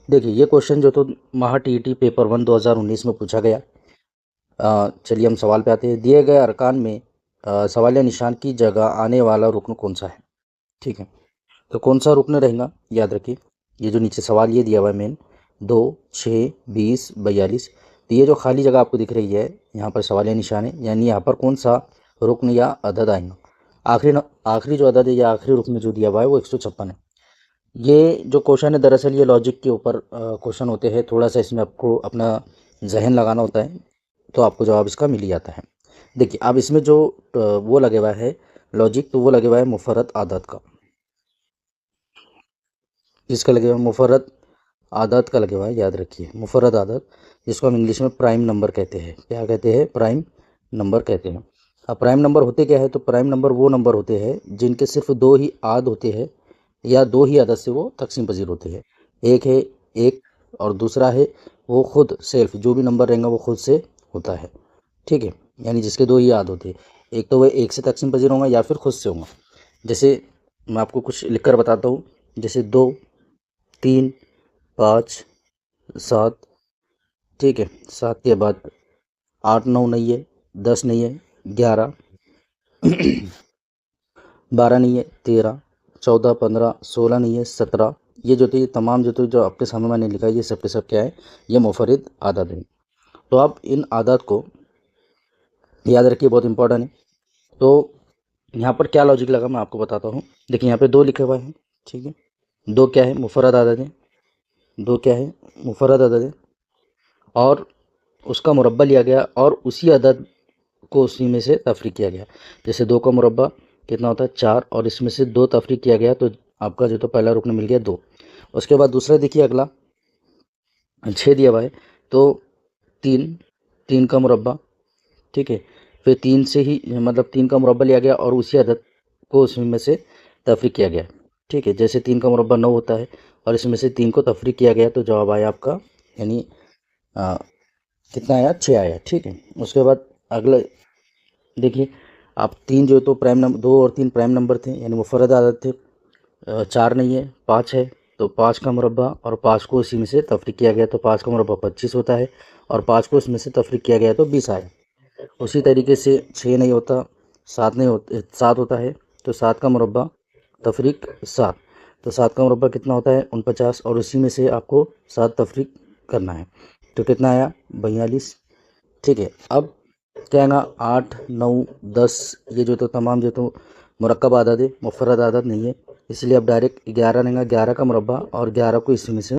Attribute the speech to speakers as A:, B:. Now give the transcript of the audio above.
A: देखिए ये क्वेश्चन जो तो महा टीईटी पेपर 1 2019 में पूछा गया। चलिए हम सवाल पे आते हैं। दिए गए अरकान में सवालिया निशान की जगह आने वाला रुकन कौन सा है? ठीक है, तो कौन सा रुकन रहेगा याद रखिए। ये जो नीचे सवाल ये दिया हुआ है मेन 2, 6, 20, 42, तो ये जो खाली जगह आपको दिख रही है यहाँ पर सवालिया निशान है, यानी यहाँ पर कौन सा रुकन या अदद आएगा। आखिरी जो अदद है या आखिरी रुकन जो दिया हुआ है वो 156 है। ये जो क्वेश्चन है दरअसल ये लॉजिक के ऊपर क्वेश्चन होते हैं, थोड़ा सा इसमें आपको अपना जहन लगाना होता है तो आपको जवाब इसका मिल ही जाता है। देखिए अब इसमें जो वो लगे हुआ है लॉजिक, तो वो लगे हुआ है मुफर्रद आदत का। जिसका लगे हुआ है मुफर्रद आदत का लगे हुआ है, याद रखिए मुफर्रद आदत, जिसको हम इंग्लिश में प्राइम नंबर कहते हैं। क्या कहते हैं? प्राइम नंबर कहते हैं। अब प्राइम नंबर होते क्या है? तो प्राइम नंबर वो नंबर होते हैं जिनके सिर्फ दो ही आद होते हैं या दो ही आदत से वो तकसीम पजीर होते हैं। एक है एक, और दूसरा है वो खुद सेल्फ, जो भी नंबर रहेगा वो खुद से होता है। ठीक है, यानी जिसके दो ही याद होते हैं, एक तो वह एक से तकसीम पजीर होगा या फिर खुद से होगा। जैसे मैं आपको कुछ लिख कर बताता हूँ, जैसे 2, 3, 5, 7। ठीक है, 7 के बाद 8, 9 नहीं है, 10 नहीं है, 11, 12 नहीं है, 13, 14, 15, 16 नहीं है, 17। ये जो ये तमाम जो आपके सामने मैंने लिखा है ये सब के सब क्या है? ये मुफर्रिद आदत है। तो आप इन आदत को याद रखिए, बहुत इंपॉर्टेंट है। तो यहाँ पर क्या लॉजिक लगा मैं आपको बताता हूँ। देखिए यहाँ पे 2 लिखे हुए हैं, ठीक है। 2 क्या है? मुफर्रद आदत है। 2 क्या है? मुफर्रद आदत है। और उसका मुरब्बा लिया गया और उसी अदद को उसी में से तफरीक किया गया। जैसे 2 का मुरब्बा कितना होता है? 4, और इसमें से 2 तफरीक किया गया तो आपका जो तो पहला रुकन मिल गया 2। उसके बाद दूसरा देखिए अगला 6 दिया हुआ है, तो 3 का मुरब्बा, ठीक है। फिर 3 से ही मतलब 3 का मुरब्बा लिया गया और उसी अदद को उसमें से तफरीक किया गया, ठीक है। जैसे 3 का मुरब्बा 9 होता है और इसमें से 3 को तफरीक किया गया तो जवाब आया आपका, यानी कितना आया? 6 आया, ठीक है। उसके बाद अगला देखिए, आप 3 जो तो प्राइम नंबर 2 और 3 प्राइम नंबर थे, यानी मुफर्रद आदत थे। 4 नहीं है, 5 है, तो 5 का मुरब्बा और 5 को इसी में से तफरीक किया गया तो 5 का मुरब्बा 25 होता है, और 5 को इसमें से तफरीक किया गया तो 20 आया। उसी तरीके से 6 नहीं होता, 7 नहीं होता, 7 होता है, तो 7 का मुरब्बा तफरीक 7, तो 7 का मुरब्बा कितना होता है? 49, और उसी में से आपको 7 तफरीक करना है तो कितना आया? 42, ठीक है। अब क्या है ना, 8, 9, 10 ये जो तो तमाम जो तो मुरक्कब आदत है, मुफर्रद आदत नहीं है, इसलिए अब डायरेक्ट 11 रहेगा। 11 का मुरब्बा और 11 को इसी में से